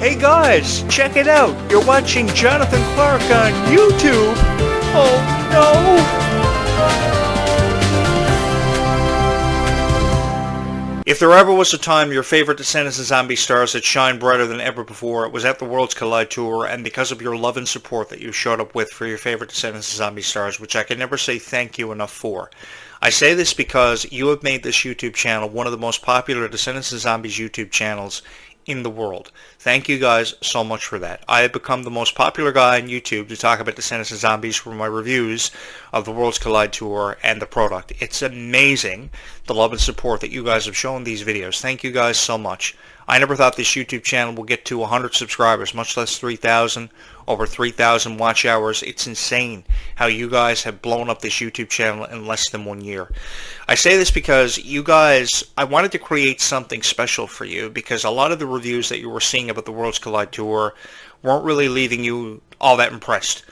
Hey guys, check it out. You're watching Jonathan Clarke on YouTube. Oh no! If there ever was a time your favorite Descendants and Zombie stars had shined brighter than ever before, it was at the Worlds Collide Tour, and because of your love and support that you showed up with for your favorite Descendants and Zombie stars, which I can never say thank you enough for. I say this because you have made this YouTube channel one of the most popular Descendants and Zombies YouTube channels in the world. Thank you guys so much for that. I have become the most popular guy on YouTube to talk about Descendants and Zombies for my reviews of the Worlds Collide Tour and the product. It's amazing the love and support that you guys have shown these videos. Thank you guys so much. I never thought this YouTube channel would get to 100 subscribers, much less 3,000, over 3,000 watch hours. It's insane how you guys have blown up this YouTube channel in less than 1 year. I say this because you guys, I wanted to create something special for you because a lot of the reviews that you were seeing about the Worlds Collide Tour weren't really leaving you all that impressed.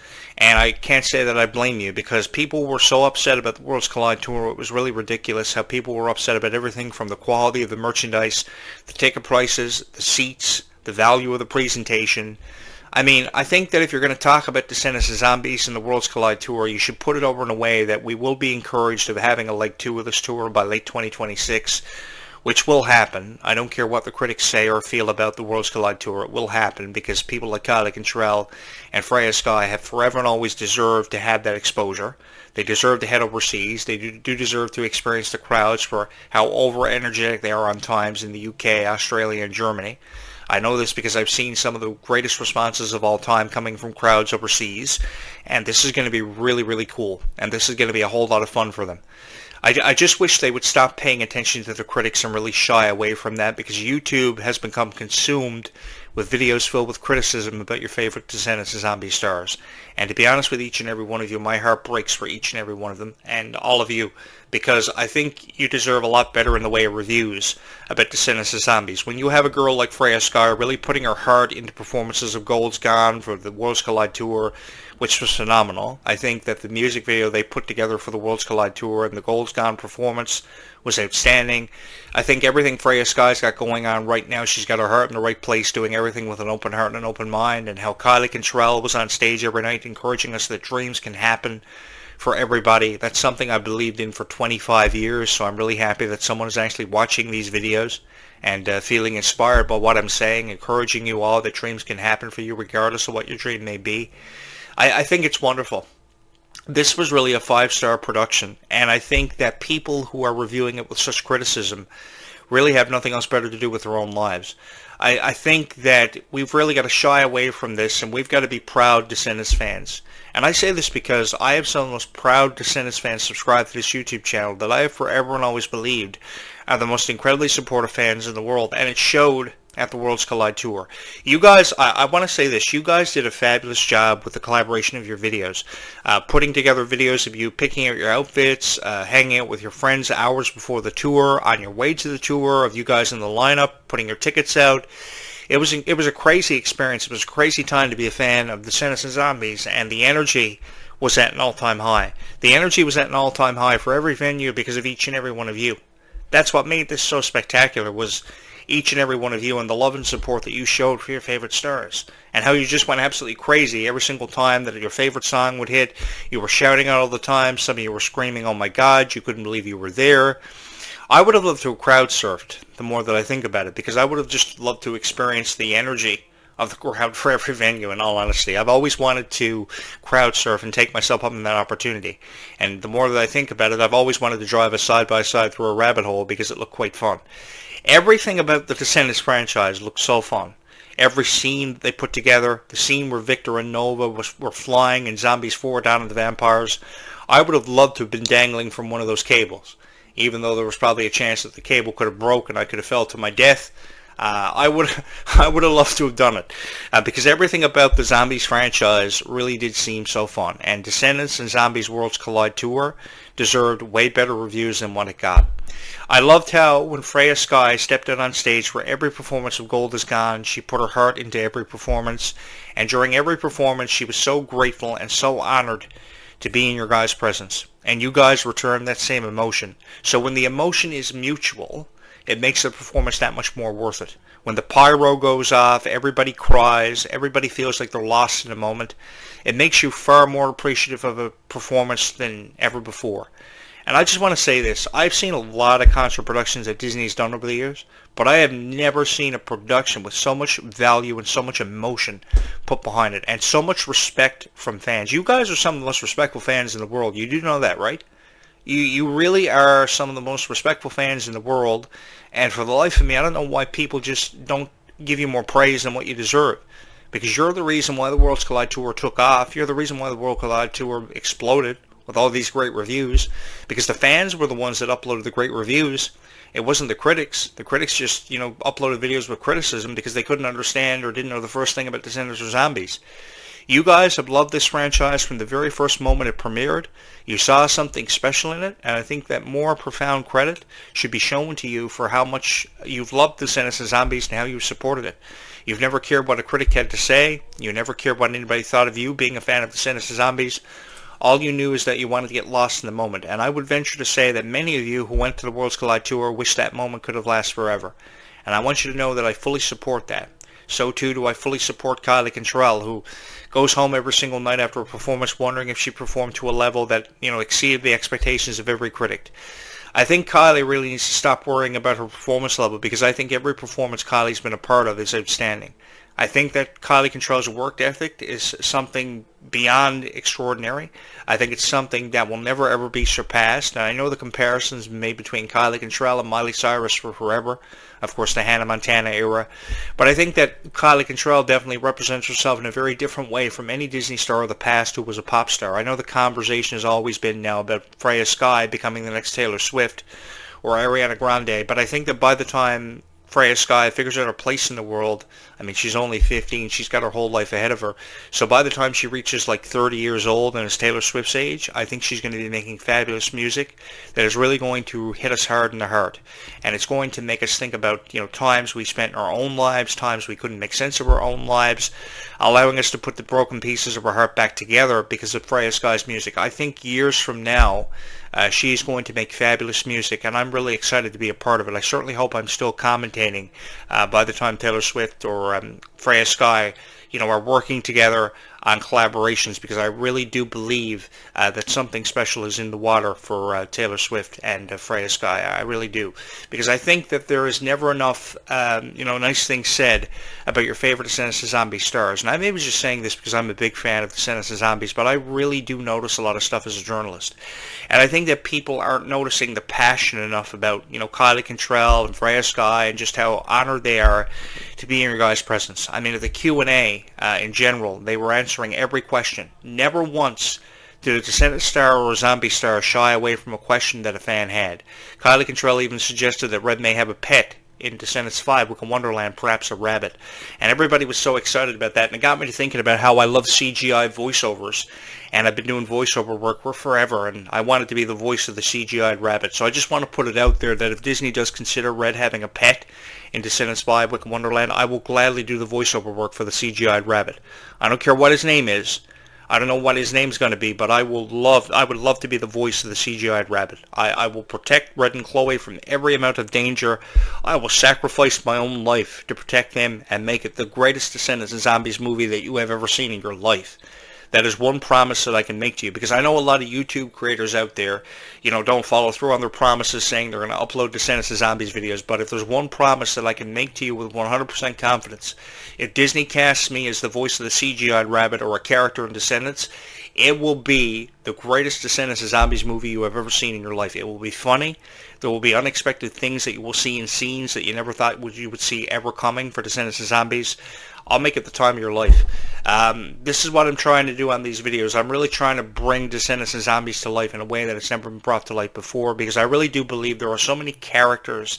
And I can't say that I blame you because people were so upset about the Worlds Collide Tour. It was really ridiculous how people were upset about everything from the quality of the merchandise, the ticket prices, the seats, the value of the presentation. I mean, I think that if you're going to talk about Descendants and Zombies and the Worlds Collide Tour, you should put it over in a way that we will be encouraged of having a leg 2 of this tour by late 2026. Which will happen. I don't care what the critics say or feel about the Worlds Collide Tour. It will happen because people like Clarke and Clarke and Freya Sky have forever and always deserved to have that exposure. They deserve to head overseas. They do deserve to experience the crowds for how over-energetic they are on times in the UK, Australia, and Germany. I know this because I've seen some of the greatest responses of all time coming from crowds overseas. And this is going to be really, really cool. And this is going to be a whole lot of fun for them. I just wish they would stop paying attention to the critics and really shy away from that because YouTube has become consumed with videos filled with criticism about your favorite Descendants and Zombie stars. And to be honest with each and every one of you, my heart breaks for each and every one of them and all of you because I think you deserve a lot better in the way of reviews about Descendants and Zombies. When you have a girl like Freya Sky really putting her heart into performances of Gold's Gone for the Worlds Collide Tour, which was phenomenal. I think that the music video they put together for the Worlds Collide Tour and the Gold's Gone performance was outstanding. I think everything Freya Sky's got going on right now, she's got her heart in the right place, doing everything with an open heart and an open mind, and how Clarke and Clarke was on stage every night encouraging us that dreams can happen for everybody. That's something I believed in for 25 years, so I'm really happy that someone is actually watching these videos and feeling inspired by what I'm saying, encouraging you all that dreams can happen for you regardless of what your dream may be. I think it's wonderful. This was really a 5-star production, and I think that people who are reviewing it with such criticism really have nothing else better to do with their own lives. I think that we've really got to shy away from this, and we've got to be proud Descendants fans. And I say this because I have some of the most proud Descendants fans subscribed to this YouTube channel that I have forever and always believed are the most incredibly supportive fans in the world, and it showed at the Worlds Collide Tour. You guys, I want to say this, you guys did a fabulous job with the collaboration of your videos. Putting together videos of you picking out your outfits, hanging out with your friends hours before the tour, on your way to the tour, of you guys in the lineup, putting your tickets out. It was a crazy experience. It was a crazy time to be a fan of Descendants and Zombies, and the energy was at an all-time high. The energy was at an all-time high for every venue because of each and every one of you. That's what made this so spectacular, was each and every one of you and the love and support that you showed for your favorite stars, and how you just went absolutely crazy every single time that your favorite song would hit. You were shouting out all the time. Some of you were screaming, "Oh my God," you couldn't believe you were there. I would have loved to have crowd surfed the more that I think about it, because I would have just loved to experience the energy of the crowd for every venue, in all honesty. I've always wanted to crowd surf and take myself up in that opportunity, and the more that I think about it, I've always wanted to drive a side-by-side through a rabbit hole because it looked quite fun. Everything about the Descendants franchise looked so fun. Every scene they put together, the scene where Victor and Nova were flying and Zombies 4 down on the vampires, I would have loved to have been dangling from one of those cables. Even though there was probably a chance that the cable could have broke and I could have fell to my death, I would have loved to have done it, because everything about the Zombies franchise really did seem so fun, and Descendants and Zombies Worlds Collide Tour deserved way better reviews than what it got. I loved how when Freya Sky stepped out on stage for every performance of Gold Is Gone, she put her heart into every performance, and during every performance she was so grateful and so honored to be in your guys' presence, and you guys returned that same emotion. So when the emotion is mutual, it makes the performance that much more worth it. When the pyro goes off, everybody cries, everybody feels like they're lost in a moment. It makes you far more appreciative of a performance than ever before. And I just want to say this, I've seen a lot of concert productions that Disney's done over the years, but I have never seen a production with so much value and so much emotion put behind it, and so much respect from fans. You guys are some of the most respectful fans in the world. You do know that, right? You really are some of the most respectful fans in the world, and for the life of me, I don't know why people just don't give you more praise than what you deserve. Because you're the reason why the Worlds Collide Tour took off. You're the reason why the World Collide Tour exploded with all these great reviews. Because the fans were the ones that uploaded the great reviews. It wasn't the critics. The critics just, uploaded videos with criticism because they couldn't understand or didn't know the first thing about Descendants or Zombies. You guys have loved this franchise from the very first moment it premiered. You saw something special in it, and I think that more profound credit should be shown to you for how much you've loved Descendants of Zombies and how you've supported it. You've never cared what a critic had to say. You never cared what anybody thought of you being a fan of Descendants of Zombies. All you knew is that you wanted to get lost in the moment, and I would venture to say that many of you who went to the Worlds Collide Tour wish that moment could have lasted forever. And I want you to know that I fully support that. So too do I fully support Kylie Cantrell, who goes home every single night after a performance wondering if she performed to a level that, exceeded the expectations of every critic. I think Kylie really needs to stop worrying about her performance level, because I think every performance Kylie's been a part of is outstanding. I think that Kylie Cantrell's work ethic is something beyond extraordinary. I think it's something that will never ever be surpassed. And I know the comparisons made between Kylie Cantrell and Miley Cyrus for forever. Of course, the Hannah Montana era. But I think that Kylie Cantrell definitely represents herself in a very different way from any Disney star of the past who was a pop star. I know the conversation has always been now about Freya Sky becoming the next Taylor Swift or Ariana Grande, but I think that by the time Freya Sky figures out her place in the world, I mean, she's only 15, she's got her whole life ahead of her, so by the time she reaches like 30 years old and is Taylor Swift's age, I think she's going to be making fabulous music that is really going to hit us hard in the heart, and it's going to make us think about, times we spent in our own lives, times we couldn't make sense of our own lives, allowing us to put the broken pieces of our heart back together because of Freya Sky's music. I think years from now, she's going to make fabulous music, and I'm really excited to be a part of it. I certainly hope I'm still commentating by the time Taylor Swift or Freya Sky, are working together on collaborations, because I really do believe that something special is in the water for Taylor Swift and Freya Sky. I really do, because I think that there is never enough, nice things said about your favorite Descendants of Zombies stars. And I may be just saying this because I'm a big fan of Descendants of Zombies, but I really do notice a lot of stuff as a journalist. And I think that people aren't noticing the passion enough about, Kylie Cantrell and Freya Sky, and just how honored they are to be in your guys' presence. I mean, at the Q&A in general, they were answering every question. Never once did a Descendant star or a Zombie star shy away from a question that a fan had. Kylie Cantrell even suggested that Red may have a pet in Descendants 5, Wicked Wonderland, perhaps a rabbit. And everybody was so excited about that, and it got me to thinking about how I love CGI voiceovers, and I've been doing voiceover work for forever, and I wanted to be the voice of the CGI'd rabbit. So I just want to put it out there that if Disney does consider Red having a pet in Descendants 5, Wicked Wonderland, I will gladly do the voiceover work for the CGI'd rabbit. I don't care what his name is. I don't know what his name's going to be, but I would love to be the voice of the CGI'd rabbit. I will protect Red and Chloe from every amount of danger. I will sacrifice my own life to protect them and make it the greatest Descendants of Zombies movie that you have ever seen in your life. That is one promise that I can make to you, because I know a lot of YouTube creators out there, don't follow through on their promises saying they're going to upload Descendants of Zombies videos, but if there's one promise that I can make to you with 100% confidence, if Disney casts me as the voice of the CGI'd rabbit or a character in Descendants, it will be the greatest Descendants of Zombies movie you have ever seen in your life. It will be funny. There will be unexpected things that you will see in scenes that you never thought you would see ever coming for Descendants of Zombies. I'll make it the time of your life. This is what I'm trying to do on these videos. I'm really trying to bring Descendants of Zombies to life in a way that it's never been brought to life before, because I really do believe there are so many characters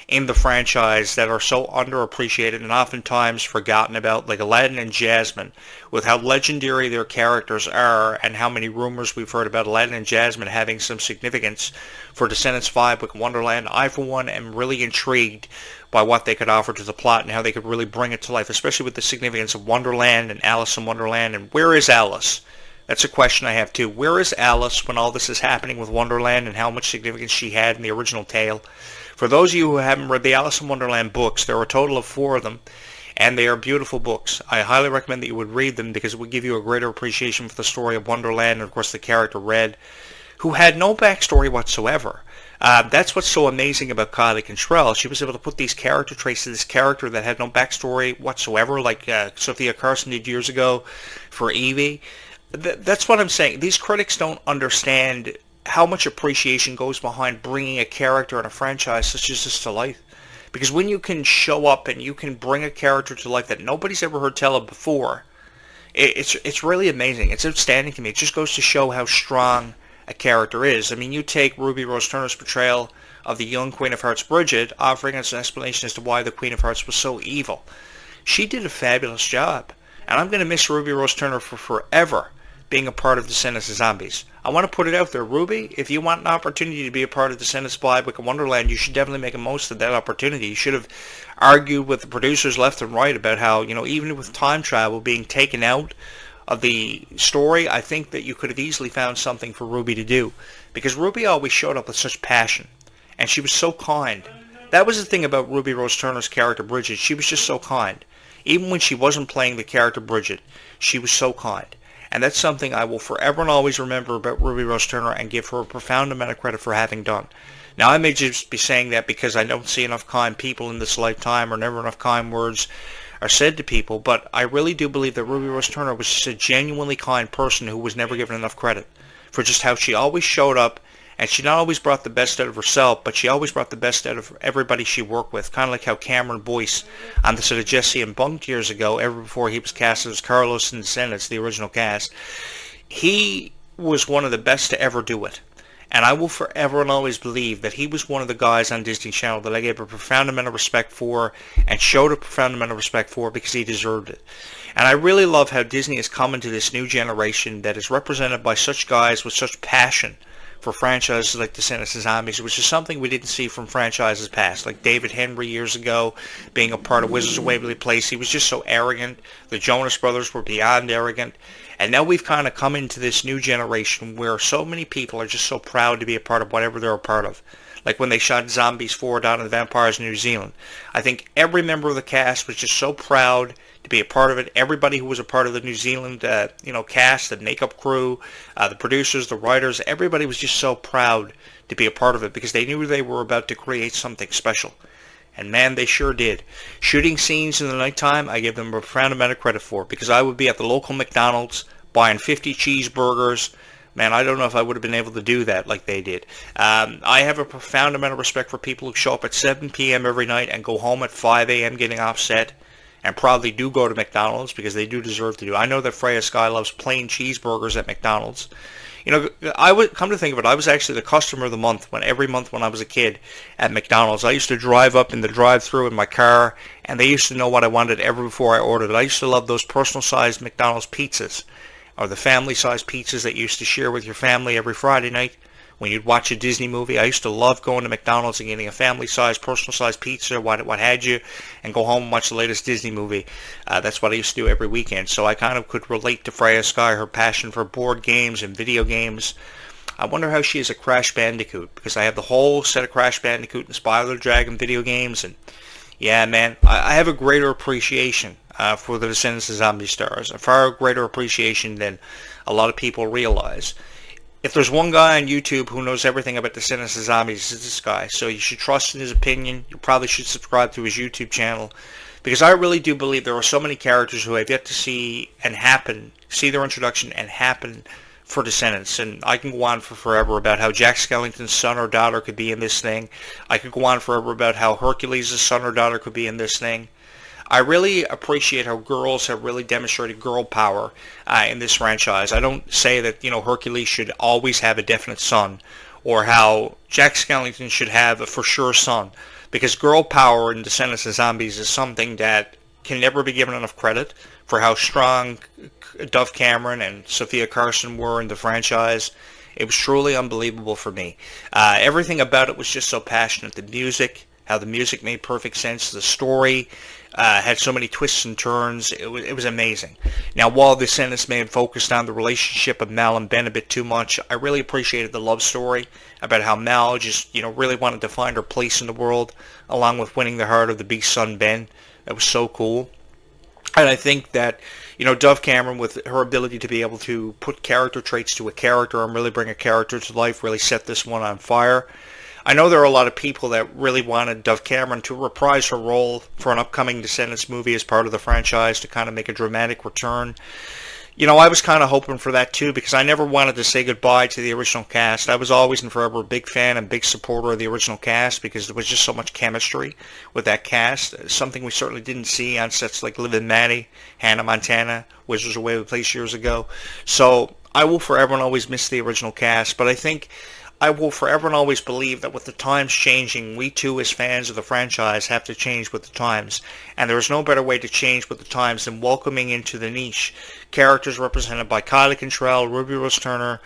in the franchise that are so underappreciated and oftentimes forgotten about, like Aladdin and Jasmine, with how legendary their characters are and how many rumors we've heard about Aladdin and Jasmine having some significance for Descendants 5 Wicked Wonderland. I, for one, am really intrigued by what they could offer to the plot and how they could really bring it to life, especially with the significance of Wonderland and Alice in Wonderland. And where is Alice? That's a question I have too. Where is Alice when all this is happening with Wonderland, and how much significance she had in the original tale? For those of you who haven't read the Alice in Wonderland books, there are a total of 4 of them, and they are beautiful books. I highly recommend that you would read them because it would give you a greater appreciation for the story of Wonderland and, of course, the character Red, who had no backstory whatsoever. That's what's so amazing about Kylie Cantrell. She was able to put these character traits to this character that had no backstory whatsoever, like Sophia Carson did years ago for Evie. That's what I'm saying. These critics don't understand how much appreciation goes behind bringing a character in a franchise such as this to life. Because when you can show up and you can bring a character to life that nobody's ever heard tell of before, it's really amazing. It's outstanding to me. It just goes to show how strong a character is. I mean, you take Ruby Rose Turner's portrayal of the young Queen of Hearts, Bridget, offering us an explanation as to why the Queen of Hearts was so evil. She did a fabulous job, and I'm going to miss Ruby Rose Turner for forever being a part of Descendants of Zombies. I want to put it out there, Ruby, if you want an opportunity to be a part of Descendants by Wicked Wonderland, you should definitely make the most of that opportunity. You should have argued with the producers left and right about how, even with time travel being taken out of the story, I think that you could have easily found something for Ruby to do. Because Ruby always showed up with such passion, and she was so kind. That was the thing about Ruby Rose Turner's character, Bridget. She was just so kind. Even when she wasn't playing the character Bridget, she was so kind. And that's something I will forever and always remember about Ruby Rose Turner and give her a profound amount of credit for having done. Now, I may just be saying that because I don't see enough kind people in this lifetime, or never enough kind words are said to people, but I really do believe that Ruby Rose Turner was just a genuinely kind person who was never given enough credit for just how she always showed up, and she not always brought the best out of herself, but she always brought the best out of everybody she worked with, kind of like how Cameron Boyce on the set of Jesse and Bunk years ago, ever before he was cast as Carlos in Descendants, the original cast. He was one of the best to ever do it. And I will forever and always believe that he was one of the guys on Disney Channel that I gave a profound amount of respect for and showed a profound amount of respect for because he deserved it. And I really love how Disney has come into this new generation that is represented by such guys with such passion for franchises like Descendants of Zombies, which is something we didn't see from franchises past, like David Henry years ago being a part of Wizards of Waverly Place. He was just so arrogant. The Jonas Brothers were beyond arrogant. And now we've kind of come into this new generation where so many people are just so proud to be a part of whatever they're a part of. Like when they shot Zombies 4 down in the Vampires in New Zealand. I think every member of the cast was just so proud to be a part of it. Everybody who was a part of the New Zealand cast, the makeup crew, the producers, the writers, everybody was just so proud to be a part of it because they knew they were about to create something special. And man, they sure did. Shooting scenes in the nighttime, I give them a profound amount of credit for, because I would be at the local McDonald's buying 50 cheeseburgers. Man, I don't know if I would have been able to do that like they did. I have a profound amount of respect for people who show up at 7 p.m. every night and go home at 5 a.m. getting offset, and probably do go to McDonald's because they do deserve to do. I know that Freya Sky loves plain cheeseburgers at McDonald's. I would come to think of it, I was actually the customer of the month every month when I was a kid at McDonald's. I used to drive up in the drive-thru in my car, and they used to know what I wanted ever before I ordered it. I used to love those personal-sized McDonald's pizzas, or the family-sized pizzas that you used to share with your family every Friday night when you'd watch a Disney movie. I used to love going to McDonald's and getting a family-sized, personal-sized pizza, what had you, and go home and watch the latest Disney movie. That's what I used to do every weekend. So I kind of could relate to Freya Sky, her passion for board games and video games. I wonder how she is a Crash Bandicoot, because I have the whole set of Crash Bandicoot and Spyro the Dragon video games, and yeah, man, I have a greater appreciation for the Descendants of Zombie Stars, a far greater appreciation than a lot of people realize. If there's one guy on YouTube who knows everything about Descendants of Zombies, it's this guy. So you should trust in his opinion. You probably should subscribe to his YouTube channel, because I really do believe there are so many characters who I've yet to see their introduction and happen for Descendants. And I can go on for forever about how Jack Skellington's son or daughter could be in this thing. I could go on forever about how Hercules' son or daughter could be in this thing. I really appreciate how girls have really demonstrated girl power in this franchise. I don't say that, Hercules should always have a definite son, or how Jack Skellington should have a for sure son, because girl power in Descendants of Zombies is something that can never be given enough credit for how strong Dove Cameron and Sophia Carson were in the franchise. It was truly unbelievable for me. Everything about it was just so passionate. The music, how the music made perfect sense, the story had so many twists and turns. It was amazing. Now, while the Descendants may have focused on the relationship of Mal and Ben a bit too much, I really appreciated the love story about how Mal just, really wanted to find her place in the world, along with winning the heart of the beast's son, Ben. That was so cool. And I think that, Dove Cameron, with her ability to be able to put character traits to a character and really bring a character to life, really set this one on fire. I know there are a lot of people that really wanted Dove Cameron to reprise her role for an upcoming Descendants movie as part of the franchise to kind of make a dramatic return. I was kind of hoping for that too, because I never wanted to say goodbye to the original cast. I was always and forever a big fan and big supporter of the original cast because there was just so much chemistry with that cast, something we certainly didn't see on sets like Liv and Maddie, Hannah Montana, Wizards Away with Place years ago. So I will forever and always miss the original cast, but I think I will forever and always believe that with the times changing, we too as fans of the franchise have to change with the times. And there is no better way to change with the times than welcoming into the niche characters represented by Kylie Cantrell, Ruby Rose Turner,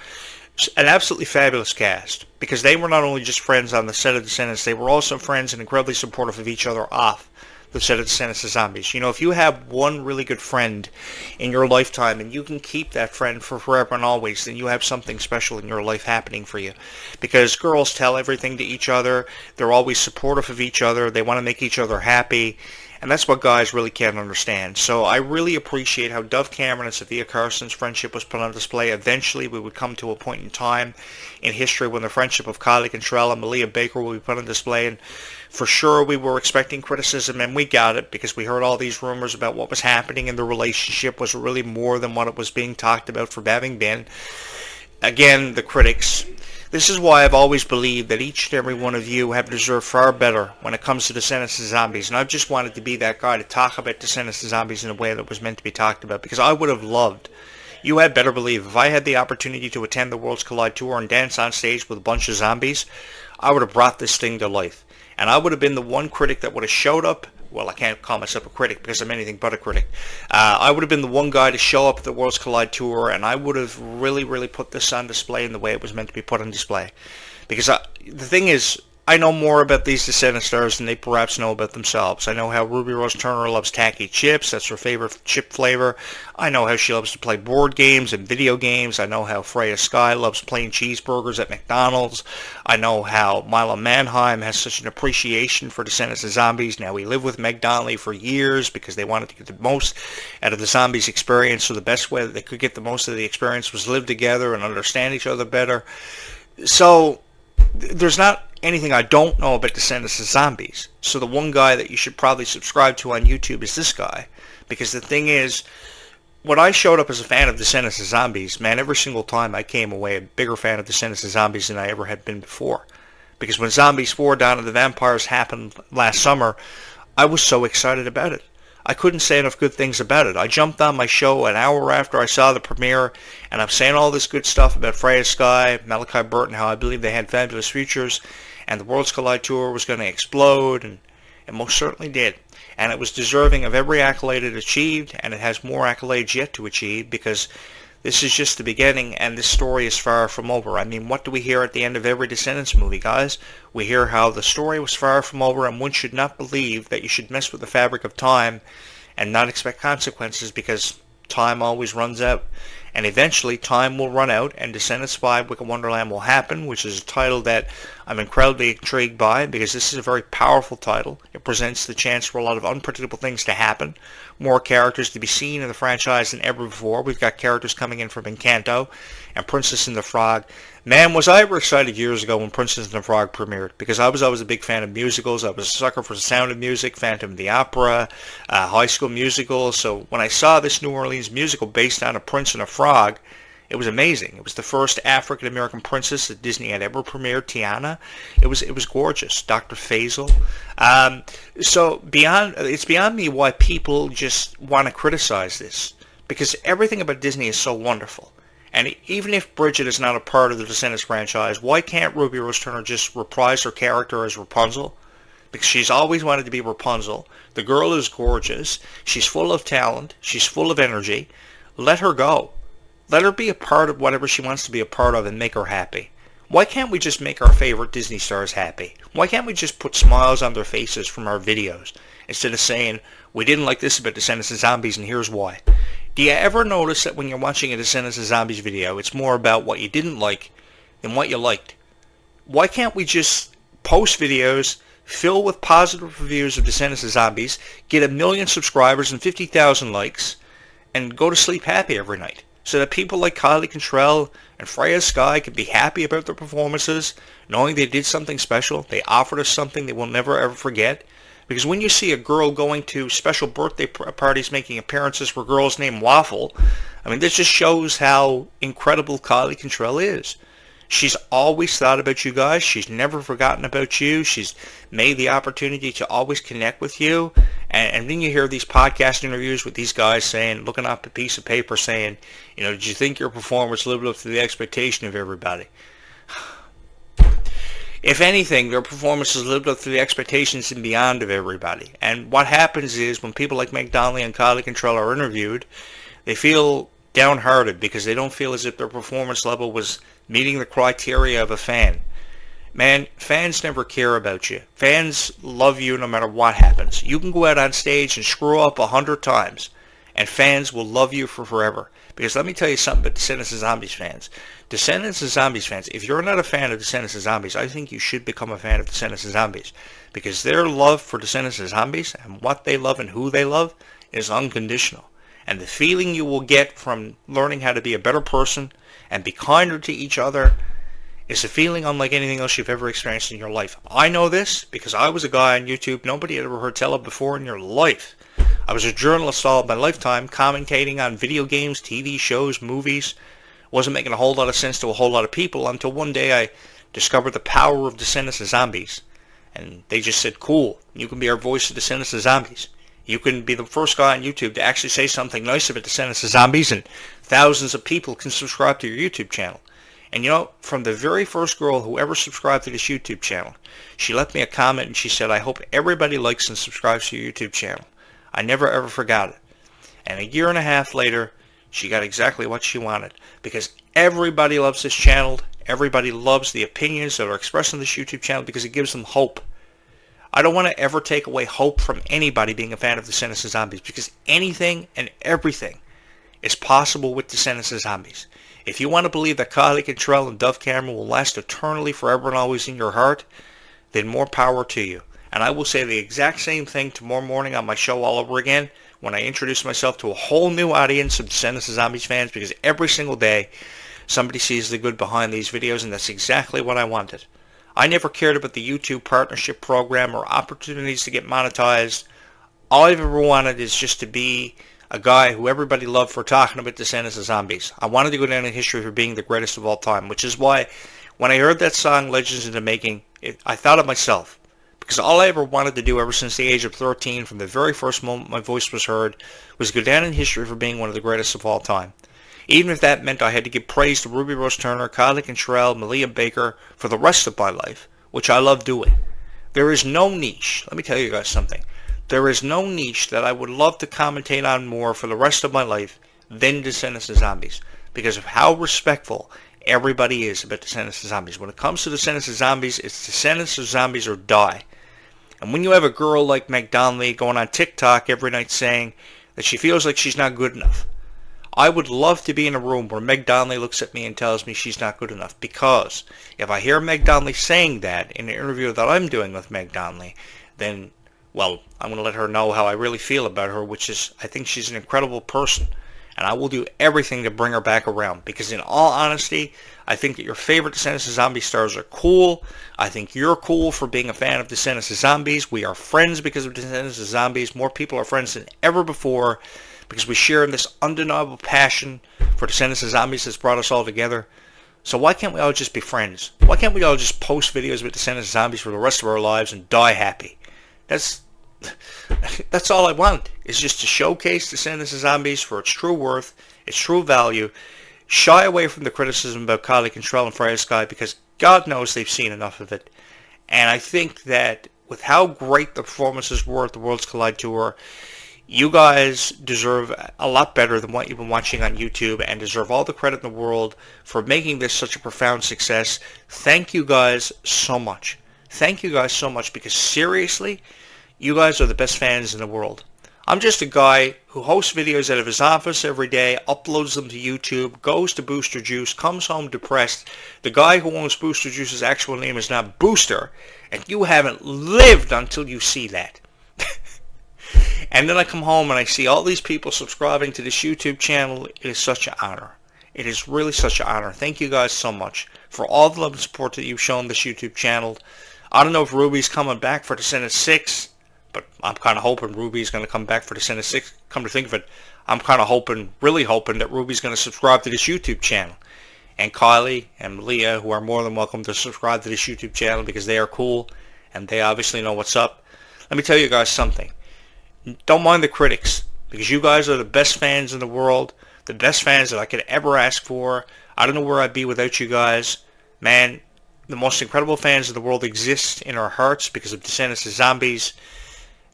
an absolutely fabulous cast. Because they were not only just friends on the set of Descendants, they were also friends and incredibly supportive of each other off the set of Descendants of Zombies. If you have one really good friend in your lifetime and you can keep that friend for forever and always, then you have something special in your life happening for you. Because girls tell everything to each other. They're always supportive of each other. They want to make each other happy. And that's what guys really can't understand. So I really appreciate how Dove Cameron and Sophia Carson's friendship was put on display. Eventually, we would come to a point in time in history when the friendship of Kylie Cantrell and Malia Baker will be put on display. And for sure, we were expecting criticism, and we got it because we heard all these rumors about what was happening in the relationship was really more than what it was being talked about for having been. Again, the critics. This is why I've always believed that each and every one of you have deserved far better when it comes to Descendants of Zombies. And I've just wanted to be that guy to talk about Descendants of Zombies in a way that was meant to be talked about. Because I would have loved, you had better believe, if I had the opportunity to attend the Worlds Collide Tour and dance on stage with a bunch of zombies, I would have brought this thing to life. And I would have been the one critic that would have showed up. Well, I can't call myself a critic because I'm anything but a critic. I would have been the one guy to show up at the Worlds Collide Tour, and I would have really, really put this on display in the way it was meant to be put on display. Because the thing is, I know more about these Descendant stars than they perhaps know about themselves. I know how Ruby Rose Turner loves tacky chips. That's her favorite chip flavor. I know how she loves to play board games and video games. I know how Freya Sky loves plain cheeseburgers at McDonald's. I know how Milo Manheim has such an appreciation for Descendants of Zombies. Now, we lived with Meg Donnelly for years because they wanted to get the most out of the Zombies experience. So the best way that they could get the most of the experience was live together and understand each other better. So there's not anything I don't know about Descendants of Zombies. So the one guy that you should probably subscribe to on YouTube is this guy. Because the thing is, when I showed up as a fan of Descendants of Zombies, man, every single time I came away a bigger fan of Descendants of Zombies than I ever had been before. Because when Zombies 4 Dawn of the Vampires happened last summer, I was so excited about it. I couldn't say enough good things about it. I jumped on my show an hour after I saw the premiere, and I'm saying all this good stuff about Freya Sky, Malachi Burton, how I believe they had fabulous futures, and the Worlds Collide Tour was going to explode, and it most certainly did. And it was deserving of every accolade it achieved, and it has more accolades yet to achieve, because this is just the beginning, and this story is far from over. I mean, what do we hear at the end of every Descendants movie, guys? We hear how the story was far from over, and one should not believe that you should mess with the fabric of time and not expect consequences, because time always runs out. And eventually, time will run out, and Descendants 5 Wicked Wonderland will happen, which is a title that I'm incredibly intrigued by, because this is a very powerful title. It presents the chance for a lot of unpredictable things to happen. More characters to be seen in the franchise than ever before. We've got characters coming in from Encanto and Princess and the Frog. Man, was I ever excited years ago when Princess and the Frog premiered, because I was always a big fan of musicals. I was a sucker for the Sound of Music, Phantom of the Opera, High School Musical. So when I saw this New Orleans musical based on a prince and a frog, it was amazing. It was the first African-American princess that Disney had ever premiered, Tiana. It was gorgeous. Dr. Faisal. So it's beyond me why people just want to criticize this, because everything about Disney is so wonderful. And even if Bridget is not a part of the Descendants franchise, why can't Ruby Rose Turner just reprise her character as Rapunzel? Because she's always wanted to be Rapunzel. The girl is gorgeous. She's full of talent. She's full of energy. Let her go. Let her be a part of whatever she wants to be a part of and make her happy. Why can't we just make our favorite Disney stars happy? Why can't we just put smiles on their faces from our videos instead of saying, we didn't like this about Descendants of Zombies and here's why? Do you ever notice that when you're watching a Descendants of Zombies video, it's more about what you didn't like than what you liked? Why can't we just post videos filled with positive reviews of Descendants of Zombies, get 1 million subscribers and 50,000 likes, and go to sleep happy every night? So that people like Kylie Cantrell and Freya Sky can be happy about their performances, knowing they did something special. They offered us something they will never ever forget. Because when you see a girl going to special birthday parties making appearances for girls named Waffle, I mean, this just shows how incredible Kylie Cantrell is. She's always thought about you guys. She's never forgotten about you. She's made the opportunity to always connect with you. And then you hear these podcast interviews with these guys saying, looking up a piece of paper saying, you know, did you think your performance lived up to the expectation of everybody? If anything, their performances lived up to the expectations and beyond of everybody. And what happens is when people like Meg Donnelly and Kylie Cantrell are interviewed, they feel downhearted because they don't feel as if their performance level was meeting the criteria of a fan. Man, fans never care about you. Fans love you no matter what happens. You can go out on stage and screw up 100 times, and fans will love you for forever. Because let me tell you something about Descendants of Zombies fans. Descendants of Zombies fans, if you're not a fan of Descendants of Zombies, I think you should become a fan of Descendants of Zombies. Because their love for Descendants of Zombies and what they love and who they love is unconditional. And the feeling you will get from learning how to be a better person and be kinder to each other is a feeling unlike anything else you've ever experienced in your life. I know this because I was a guy on YouTube nobody had ever heard tell of before in your life. I was a journalist all of my lifetime, commentating on video games, TV shows, movies. Wasn't making a whole lot of sense to a whole lot of people until one day I discovered the power of Descendants of Zombies. And they just said, cool, you can be our voice of Descendants of Zombies. You can be the first guy on YouTube to actually say something nice about Descendants of Zombies, and thousands of people can subscribe to your YouTube channel. And you know, from the very first girl who ever subscribed to this YouTube channel, she left me a comment and she said, I hope everybody likes and subscribes to your YouTube channel. I never ever forgot it. And 1.5 years later, she got exactly what she wanted. Because everybody loves this channel. Everybody loves the opinions that are expressed on this YouTube channel because it gives them hope. I don't want to ever take away hope from anybody being a fan of Descendants of Zombies, because anything and everything is possible with Descendants of Zombies. If you want to believe that Kylie Cantrell and Dove Cameron will last eternally forever and always in your heart, then more power to you. And I will say the exact same thing tomorrow morning on my show all over again when I introduce myself to a whole new audience of Descendants of Zombies fans, because every single day somebody sees the good behind these videos, and that's exactly what I wanted. I never cared about the YouTube partnership program or opportunities to get monetized. All I've ever wanted is just to be a guy who everybody loved for talking about Descendants of Zombies. I wanted to go down in history for being the greatest of all time, which is why when I heard that song, Legends in the Making, I thought of myself. Because all I ever wanted to do ever since the age of 13, from the very first moment my voice was heard, was go down in history for being one of the greatest of all time. Even if that meant I had to give praise to Ruby Rose Turner, Kylie Cantrell, Malia Baker for the rest of my life, which I love doing. There is no niche. Let me tell you guys something. There is no niche that I would love to commentate on more for the rest of my life than Descendants of Zombies, because of how respectful everybody is about Descendants of Zombies. When it comes to Descendants of Zombies, it's Descendants of Zombies or die. And when you have a girl like Meg Donnelly going on TikTok every night saying that she feels like she's not good enough, I would love to be in a room where Meg Donnelly looks at me and tells me she's not good enough, because if I hear Meg Donnelly saying that in the interview that I'm doing with Meg Donnelly, then, well, I'm going to let her know how I really feel about her, which is I think she's an incredible person, and I will do everything to bring her back around, because in all honesty, I think that your favorite Descendants of Zombie stars are cool. I think you're cool for being a fan of Descendants of Zombies. We are friends because of Descendants of Zombies. More people are friends than ever before, because we share this undeniable passion for Descendants of Zombies that's brought us all together. So why can't we all just be friends? Why can't we all just post videos with Descendants of Zombies for the rest of our lives and die happy? That's all I want, is just to showcase Descendants of Zombies for its true worth, its true value, shy away from the criticism about Kylie Cantrell and Freya Sky, because God knows they've seen enough of it. And I think that with how great the performances were at the Worlds Collide Tour, You guys deserve a lot better than what you've been watching on YouTube and deserve all the credit in the world for making this such a profound success. Thank you guys so much. Thank you guys so much, because seriously, you guys are the best fans in the world. I'm just a guy who hosts videos out of his office every day, uploads them to YouTube, goes to Booster Juice, comes home depressed. The guy who owns Booster Juice's actual name is not Booster, and you haven't lived until you see that. And then I come home and I see all these people subscribing to this YouTube channel. It is such an honor. It is really such an honor. Thank you guys so much for all the love and support that you've shown this YouTube channel. I don't know if Ruby's coming back for Descendants 6, but I'm kind of hoping Ruby's going to come back for Descendants 6. Come to think of it, I'm kind of hoping, really hoping, that Ruby's going to subscribe to this YouTube channel. And Kylie and Leah, who are more than welcome to subscribe to this YouTube channel, because they are cool and they obviously know what's up. Let me tell you guys something. Don't mind the critics, because you guys are the best fans in the world, the best fans that I could ever ask for. I don't know where I'd be without you guys. Man, the most incredible fans in the world exist in our hearts because of Descendants of Zombies,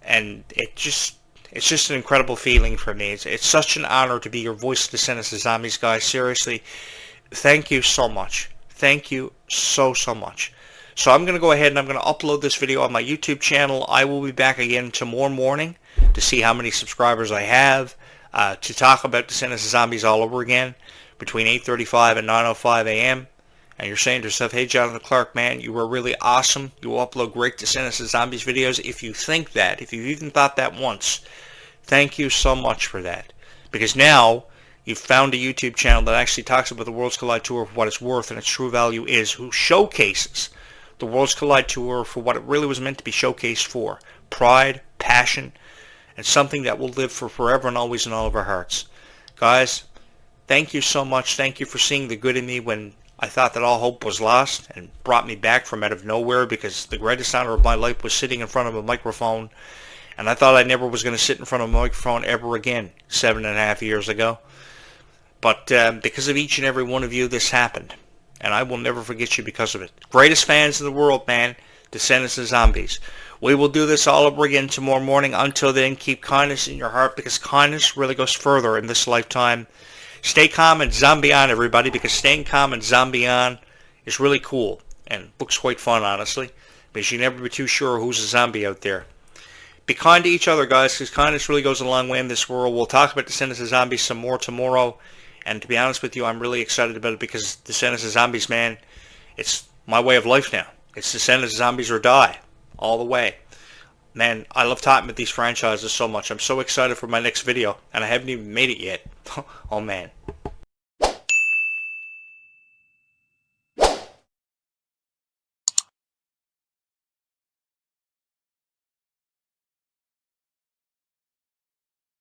and it's just an incredible feeling for me. It's such an honor to be your voice of Descendants of Zombies, guys. Seriously, thank you so much. Thank you so much. So I'm going to go ahead and I'm going to upload this video on my YouTube channel. I will be back again tomorrow morning to see how many subscribers I have, to talk about Descendants of Zombies all over again between 8:35 and 9:05 a.m. And you're saying to yourself, hey, Jonathan Clarke, man, you were really awesome. You upload great Descendants of Zombies videos. If you think that, if you've even thought that once, thank you so much for that. Because now you've found a YouTube channel that actually talks about the Worlds Collide Tour for what it's worth and its true value is, who showcases the Worlds Collide Tour for what it really was meant to be showcased for. Pride, passion, and something that will live for forever and always in all of our hearts. Guys, thank you so much. Thank you for seeing the good in me when I thought that all hope was lost, and brought me back from out of nowhere, because the greatest honor of my life was sitting in front of a microphone, and I thought I never was going to sit in front of a microphone ever again 7.5 years ago. But because of each and every one of you, this happened. And I will never forget you because of it. Greatest fans in the world, man. Descendants of Zombies. We will do this all over again tomorrow morning. Until then, keep kindness in your heart, because kindness really goes further in this lifetime. Stay calm and zombie on, everybody, because staying calm and zombie on is really cool. And looks quite fun, honestly, because you never be too sure who's a zombie out there. Be kind to each other, guys, because kindness really goes a long way in this world. We'll talk about Descendants of Zombies some more tomorrow. And to be honest with you, I'm really excited about it, because Descendants of Zombies, man, it's my way of life now. It's Descendants of Zombies or die, all the way. Man, I love talking about these franchises so much. I'm so excited for my next video, and I haven't even made it yet. Oh, man.